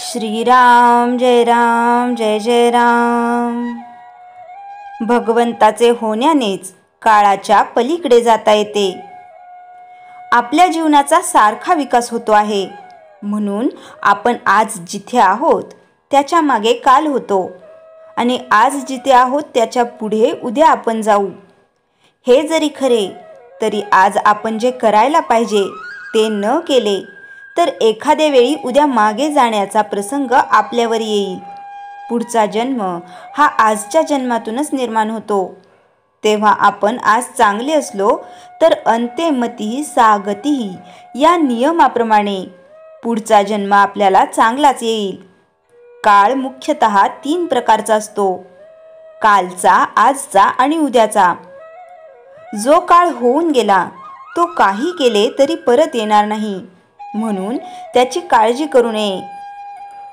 श्रीराम जय राम जय जय राम। भगवंताचे होण्यानेच काळाच्या पलीकडे जाता येते। आपल्या जीवनाचा सारखा विकास होतो आहे, म्हणून आपण आज जिथे आहोत त्याच्या मागे काल होतो आणि आज जिथे आहोत त्याच्या पुढे उद्या आपण जाऊ। हे जरी खरे तरी आज आपण जे करायला पाहिजे ते न केले तर एखाद्या वेळी उद्या मागे जाण्याचा प्रसंग आपल्यावर येईल। पुढचा जन्म हा आजच्या जन्मातूनच निर्माण होतो। तेव्हा आपण आज चांगले असलो तर अंते मतिः सा गतिः या नियमाप्रमाणे पुढचा जन्म आपल्याला चांगलाच येईल। काळ मुख्यतः 3 प्रकारचा असतो, कालचा, आजचा आणि उद्याचा। जो काळ होऊन गेला तो काही केले तरी परत येणार नाही, म्हणून त्याची काळजी करू नये।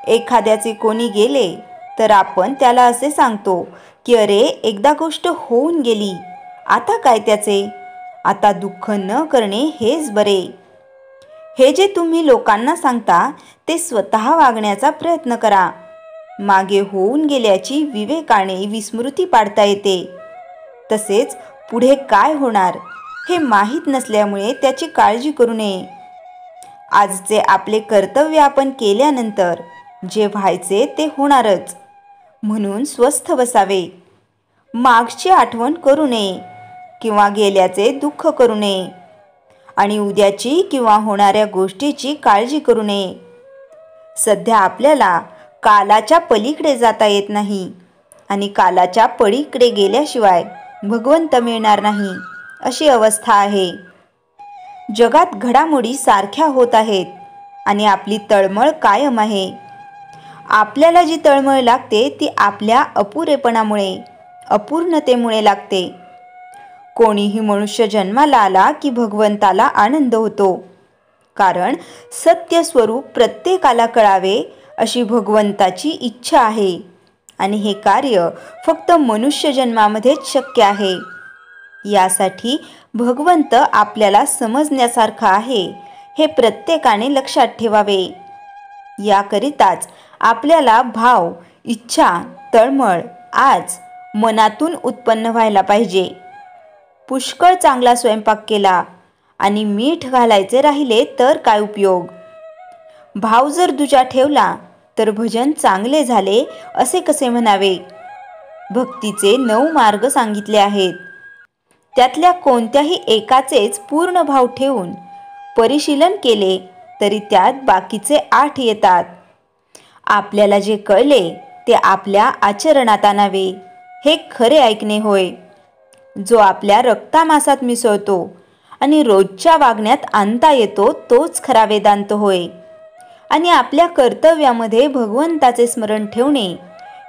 एखाद्याचे कोणी गेले तर आपण त्याला असे सांगतो की अरे एकदा गोष्ट होऊन गेली, आता काय त्याचे, आता दुःख न करणे हेच बरे। हे जे तुम्ही लोकांना सांगता ते स्वतः वागण्याचा प्रयत्न करा। मागे होऊन गेल्याची विवेकाने विस्मृती पाडता येते। तसेच पुढे काय होणार हे माहीत नसल्यामुळे त्याची काळजी करू नये। आजचे आपले कर्तव्य आपण केल्यानंतर जे व्हायचे ते होणारच, म्हणून स्वस्थ बसावे। मागची आठवण करू नये किंवा गेल्याचे दुःख करू नये आणि उद्याची किंवा होणाऱ्या गोष्टीची काळजी करू नये। सध्या आपल्याला कालाच्या पलीकडे जाता येत नाही आणि कालाच्या पलीकडे गेल्याशिवाय भगवंत मिळणार नाही, अशी अवस्था आहे। जगात घडामोडी सारख्या होत आहेत आणि आपली तळमळ कायम आहे। आपल्याला जी तळमळ लागते ती आपल्या अपुरेपणामुळे, अपूर्णतेमुळे लागते। कोणीही मनुष्य जन्माला आला की भगवंताला आनंद होतो, कारण सत्य स्वरूप प्रत्येकाला कळावे अशी भगवंताची इच्छा आहे आणि हे कार्य फक्त मनुष्य जन्मामध्येच शक्य आहे। यासाठी भगवंत आपल्याला समजण्यासारखा आहे हे प्रत्येकाने लक्षात ठेवावे। याकरिताच आपल्याला भाव, इच्छा, तळमळ आज मनातून उत्पन्न व्हायला पाहिजे। पुष्कळ चांगला स्वयंपाक केला आणि मीठ घालायचे राहिले तर काय उपयोग। भाव जर दुजा ठेवला तर भजन चांगले झाले असे कसे म्हणावे। भक्तीचे 9 मार्ग सांगितले आहेत, त्यातल्या कोणत्याही एकाचेच पूर्ण भाव ठेवून परिशीलन केले तरी त्यात बाकीचे 8 येतात। आपल्याला जे कळले ते आपल्या आचरणात आणावे, हे खरे ऐकणे होय। जो आपल्या रक्तामासात मिसळतो आणि रोजच्या वागण्यात आणता येतो तोच खरा वेदांत होय आणि आपल्या कर्तव्यामध्ये भगवंताचे स्मरण ठेवणे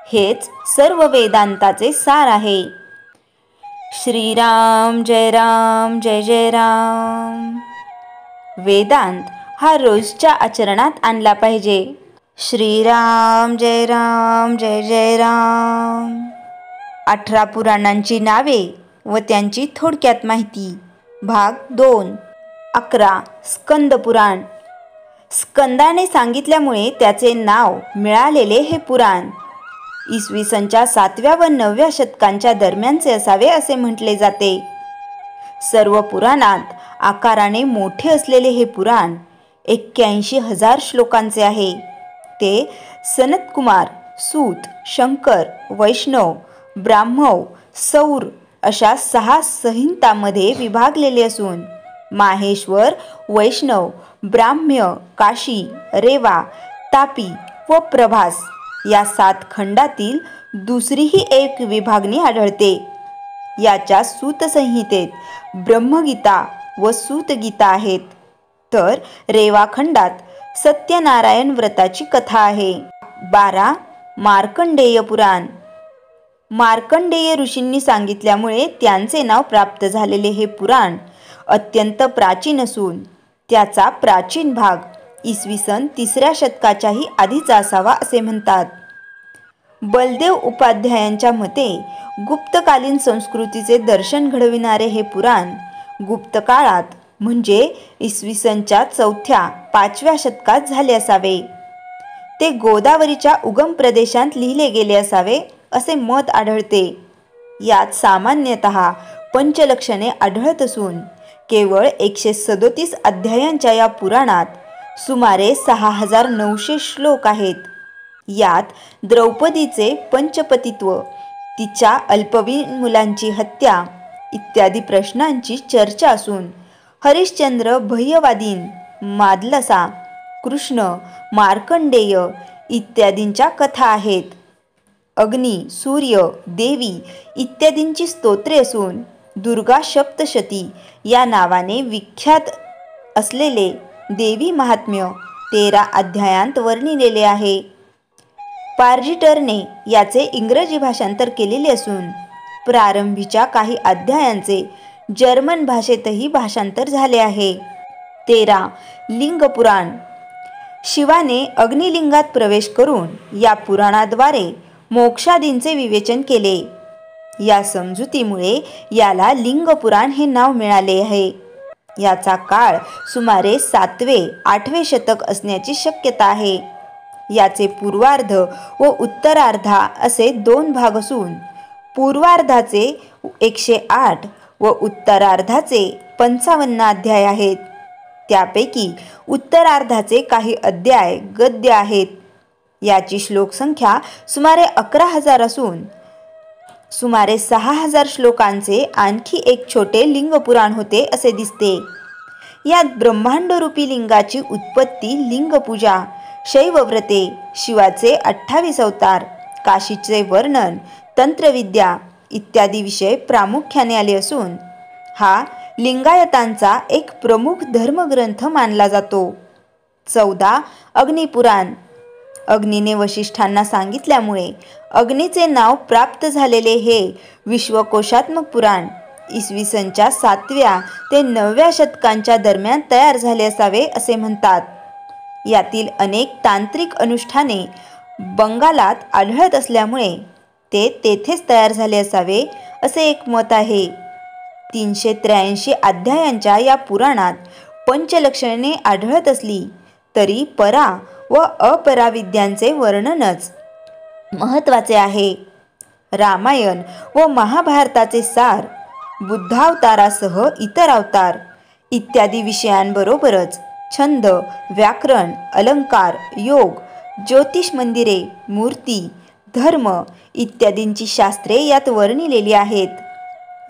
हेच सर्व वेदांताचे सार आहे। श्रीराम जय राम जय जय राम। वेदांत हा रोजच्या आचरणात आणला पाहिजे। श्रीराम जय राम जय जय राम। 18 पुराणांची नावे व त्यांची थोडक्यात माहिती, भाग 2। 11 स्कंद पुराण। स्कंदाने सांगितल्यामुळे त्याचे नाव मिळालेले हे पुराण इसवी सनच्या 7व्या व 9व्या शतकांच्या दरम्यानचे असावे असे म्हटले जाते। सर्व पुराणात आकाराने मोठे असलेले हे पुराण 81,000 श्लोकांचे आहे। ते सनत्कुमार, सूत, शंकर, वैष्णव, ब्राह्मव, सौर अशा 6 संहितांमध्ये विभागलेले असून माहेश्वर, वैष्णव, ब्राह्म्य, काशी, रेवा, तापी व प्रभास या 7 खंडातील दुसरीही एक विभागणी आढळते। याच्या सूत संहितेत ब्रह्मगीता व सूतगीता आहेत, तर रेवा खंडात सत्यनारायण व्रताची कथा आहे। 12 मार्कंडेय पुराण। मार्कंडेय ऋषींनी सांगितल्यामुळे त्यांचे नाव प्राप्त झालेले हे पुराण अत्यंत प्राचीन असून त्याचा प्राचीन भाग इसवी सन 3ऱ्या शतकाच्याही आधीचा असावा असे म्हणतात। बलदेव उपाध्यायांच्या मते गुप्तकालीन संस्कृतीचे दर्शन घडविणारे हे पुराण गुप्त काळात म्हणजे इसवी सनच्या 4थ्या 5व्या शतकात झाले असावे। ते गोदावरीच्या उगम प्रदेशात लिहिले गेले असावे असे मत आढळते. यात सामान्यतः पंचलक्षणे आढळत असून केवळ 137 अध्यायांच्या या पुराणात सुमारे 6900 श्लोक आहेत. यात द्रौपदीचे पंचपतित्व, तिच्या अल्पवयीन मुलांची हत्या इत्यादी प्रश्नांची चर्चा असून हरिश्चंद्र भय्यवादीन, मादलसा, कृष्ण, मार्कंडेय इत्यादींच्या कथा आहेत. अग्नी, सूर्य, देवी इत्यादींची स्तोत्रे असून दुर्गा सप्तशती या नावाने विख्यात असलेले देवी महात्म्य 13 अध्यायांत वर्णिलेले आहे. पार्जिटरने याचे इंग्रजी भाषांतर केलेले असून प्रारंभीच्या काही अध्यायांचे जर्मन भाषेतही भाषांतर झाले आहे. 13 लिंग पुराण. शिवाने अग्निलिंगात प्रवेश करून या पुराणाद्वारे मोक्षादींचे विवेचन केले. या समजुतीमुळे याला लिंग पुराण हे नाव मिळाले आहे. याचा काळ सुमारे 7वे-8वे शतक असण्याची शक्यता आहे. याचे पूर्वार्ध व उत्तरार्धा असे 2 भाग असून पूर्वार्धाचे 108 व उत्तरार्धाचे 55 अध्याय आहेत. त्यापैकी उत्तरार्धाचे काही अध्याय गद्य आहेत. याची श्लोकसंख्या सुमारे 11,000 असून सुमारे 6,000 श्लोकांचे आणखी एक छोटे लिंगपुराण होते असे दिसते. यात ब्रह्मांडरूपी लिंगाची उत्पत्ती, लिंगपूजा, शैवव्रते, शिवाचे 28 अवतार, काशीचे वर्णन, तंत्रविद्या इत्यादी विषय प्रामुख्याने आले असून हा लिंगायतांचा एक प्रमुख धर्मग्रंथ मानला जातो. 14 अग्निपुराण. अग्नीने वशिष्ठांना सांगितल्यामुळे अग्नीचे नाव प्राप्त झालेले हे विश्वकोशात्मक पुराण इसवी सनच्या 7व्या ते 9व्या शतकांच्या दरम्यान तयार झाले असावे असे म्हणतात. यातील अनेक तांत्रिक अनुष्ठाने बंगालात आढळत असल्यामुळे ते तेथेच तयार झाले असावे असे एक मत आहे. 383 अध्यायांच्या या पुराणात पंचलक्षणे आढळत असली तरी परा व अपरा विद्यांचे वर्णनच महत्त्वाचे आहे. रामायण व महाभारताचे सार, बुद्धावतारासह इतर अवतार इत्यादी विषयांबरोबरच छंद, व्याकरण, अलंकार, योग, ज्योतिष मंदिरे, मूर्ती, धर्म इत्यादींची शास्त्रे यात वर्णिलेली आहेत.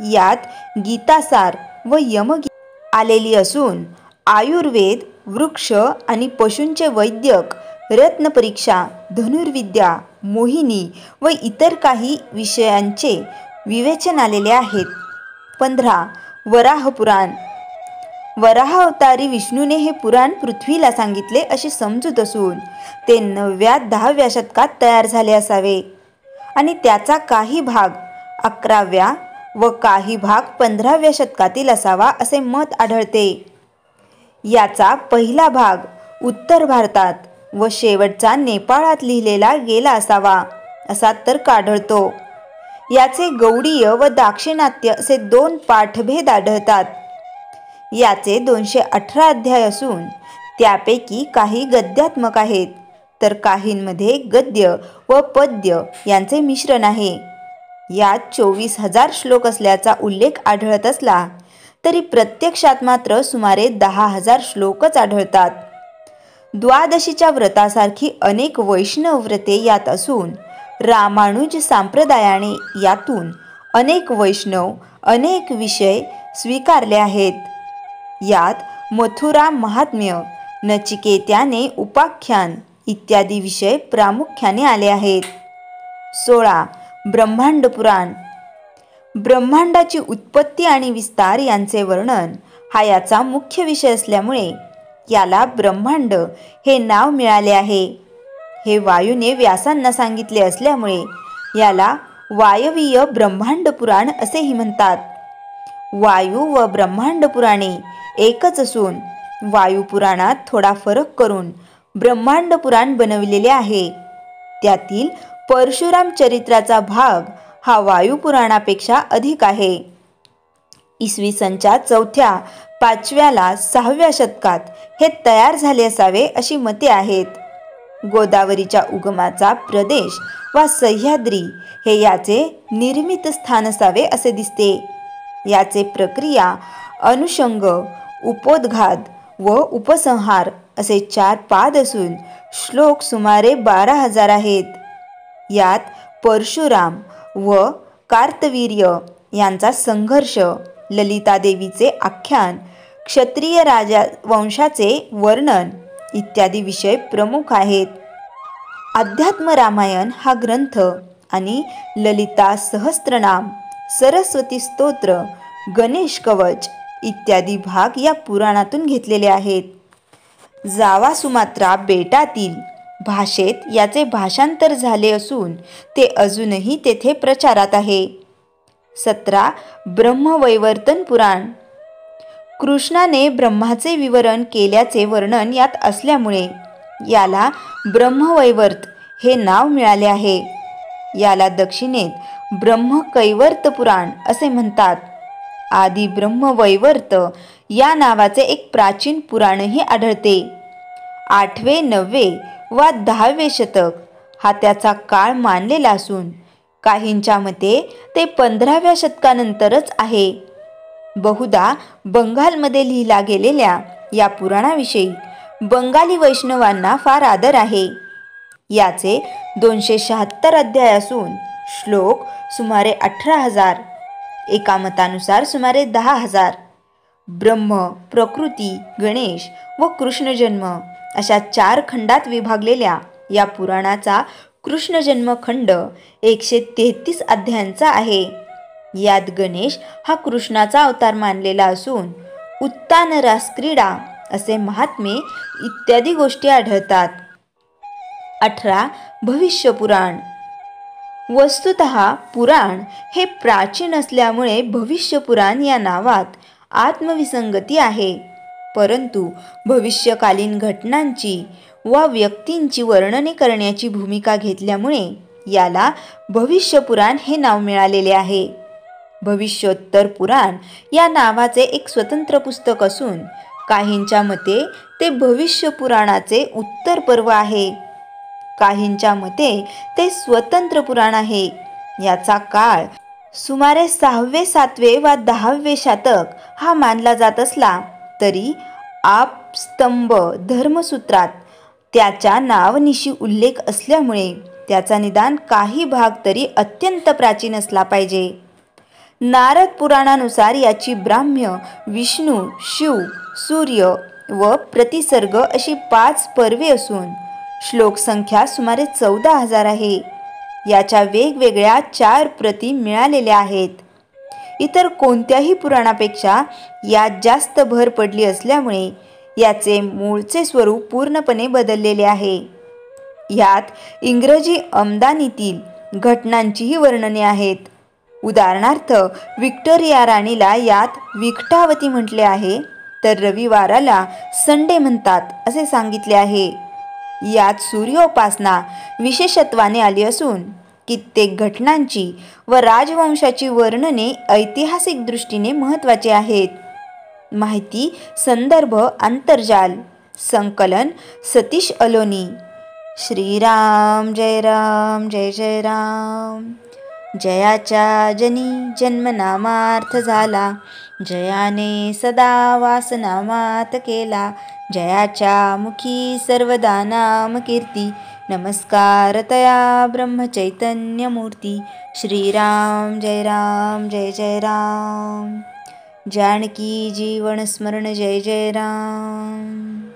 यात गीतासार व यमगीता आलेली असून आयुर्वेद, वृक्ष आणि पशूंचे वैद्यक, रत्नपरीक्षा, धनुर्विद्या, मोहिनी व इतर काही विषयांचे विवेचन आलेले आहेत. 15 वराह पुराण. वराह अवतारी विष्णूने हे पुराण पृथ्वीला सांगितले अशी समजूत असून ते 9व्या-10व्या शतकात तयार झाले असावे आणि त्याचा काही भाग 11व्या व काही भाग 15व्या शतकातील असावा असे मत आढळते. याचा पहिला भाग उत्तर भारतात व शेवटचा नेपाळात लिहिलेला गेला असावा असा तर्क आढळतो. याचे गौडीय व दाक्षिणात्य असे 2 पाठभेद आढळतात. याचे 218 अध्याय असून त्यापैकी काही गद्यात्मक आहेत तर काहींमध्ये गद्य व पद्य यांचे मिश्रण आहे. यात 24,000 श्लोक असल्याचा उल्लेख आढळत असला तरी प्रत्यक्षात मात्र सुमारे 10,000 श्लोकच आढळतात. द्वादशीच्या व्रतासारखी अनेक वैष्णव व्रते यात असून रामानुज संप्रदायाने यातून अनेक वैष्णव अनेक विषय स्वीकारले आहेत. यात मथुरा महात्म्य, नचिकेत्याने उपाख्यान इत्यादी विषय प्रामुख्याने आले आहेत. 16 ब्रह्मांड पुराण. ब्रह्मांडाची उत्पत्ती आणि विस्तार यांचे वर्णन हा याचा मुख्य विषय असल्यामुळे याला ब्रह्मांड हे नाव मिळाले आहे. हे वायूने व्यासांना सांगितले असल्यामुळे याला वायवीय ब्रह्मांड पुराण असेही म्हणतात. वायू व ब्रह्मांड पुराणे एकच असून वायुपुराणात थोडा फरक करून ब्रह्मांड पुराण बनविलेले आहे. त्यातील परशुराम चरित्राचा भाग हा वायुपुराणापेक्षा अधिक आहे. इसवी सनच्या 4व्या-5व्या-6व्या शतकात हे तयार झाले असावे अशी मते आहेत. गोदावरीच्या उगमाचा प्रदेश वा सह्याद्री हे याचे निर्मित स्थान असावे असे दिसते. याचे प्रक्रिया, अनुषंग, उपोद्घात व उपसंहार असे 4 पाद असून श्लोक सुमारे 12,000 आहेत. यात परशुराम व कार्तवीर्य यांचा संघर्ष, ललितादेवीचे आख्यान, क्षत्रिय राजवंशाचे वर्णन इत्यादी विषय प्रमुख आहेत. अध्यात्म रामायण हा ग्रंथ आणि ललिता सहस्त्रनाम, सरस्वती स्तोत्र, गणेश कवच इत्यादी भाग या पुराणातून घेतलेले आहेत. जावा सुमात्रा बेटातील भाषेत याचे भाषांतर झाले असून ते अजूनही तेथे प्रचारात आहे. 17 ब्रह्मवैवर्तन पुराण. कृष्णाने ब्रह्माचे विवरण केल्याचे वर्णन यात असल्यामुळे याला ब्रह्मवैवर्त हे नाव मिळाले आहे. याला दक्षिणेत ब्रह्मकैवर्त पुराण असे म्हणतात. आदी ब्रह्मवैवर्त या नावाचे एक प्राचीन पुराणही आढळते. 8वे 9वे वा 10वे शतक हा त्याचा काळ मानलेला असून काहींच्या मते ते 15व्या शतकानंतरच आहे. बहुधा बंगालमध्ये लिहिला गेलेल्या या पुराणाविषयी बंगाली वैष्णवांना फार आदर आहे. याचे 276 अध्याय असून श्लोक सुमारे 18,000, एका मतानुसार सुमारे 10,000. ब्रह्म, प्रकृती, गणेश व कृष्णजन्म अशा 4 खंडात विभागलेल्या या पुराणाचा कृष्णजन्म खंड 133 अध्यायांचा आहे. यात गणेश हा कृष्णाचा अवतार मानलेला असून उत्तान रास क्रीडा असे महात्मे इत्यादी गोष्टी आढळतात. 18 भविष्य पुराण. वस्तुतः पुराण हे प्राचीन असल्यामुळे भविष्य पुराण या नावात आत्मविसंगती आहे. परंतु भविष्यकालीन घटनांची वा व्यक्तींची वर्णने करण्याची भूमिका घेतल्यामुळे याला भविष्य पुराण हे नाव मिळालेले आहे. भविष्योत्तर पुराण या नावाचे एक स्वतंत्र पुस्तक असून काहींच्या मते ते भविष्य पुराणाचे उत्तर पर्व आहे. काहींच्या मते ते स्वतंत्र पुराण आहे. याचा काळ सुमारे 6वे 7वे वा 10वे शतक हा मानला जात असला तरी आपस्तंभ धर्मसूत्रात त्याच्या नावनिशी उल्लेख असल्यामुळे त्याचा निदान काही भाग तरी अत्यंत प्राचीन असला पाहिजे. नारद पुराणानुसार याची ब्राह्म्य, विष्णू, शिव, सूर्य व प्रतिसर्ग अशी 5 पर्वे असून श्लोक संख्या सुमारे 14,000 आहे. याच्या वेगवेगळ्या 4 प्रती मिळालेल्या आहेत. इतर कोणत्याही पुराणापेक्षा यात जास्त भर पडली असल्यामुळे याचे मूळचे स्वरूप पूर्णपणे बदललेले आहे. यात इंग्रजी आमदानीतील घटनांचीही वर्णने आहेत. उदाहरणार्थ विक्टोरिया राणीला यात विकटावती म्हटले आहे, तर रविवाराला संडे म्हणतात असे सांगितले आहे. यात सूर्योपासना विशेषत्वाने आली असून कित्येक घटनांची व राजवंशाची वर्णने ऐतिहासिक दृष्टीने महत्त्वाची आहेत. माहिती संदर्भ आंतरजाल. संकलन सतीश अलोनी. श्रीराम जय राम जय जय राम. जयाच्या जनी जन्मनामार्थ झाला, जयाने सदा वासनामात केला. जयाच्या मुखी सर्वदा नाम कीर्ती, नमस्कार तया ब्रह्मचैतन्य मूर्ती. श्रीराम जय राम जय जय राम. जानकी जीवन स्मरण जय जय राम.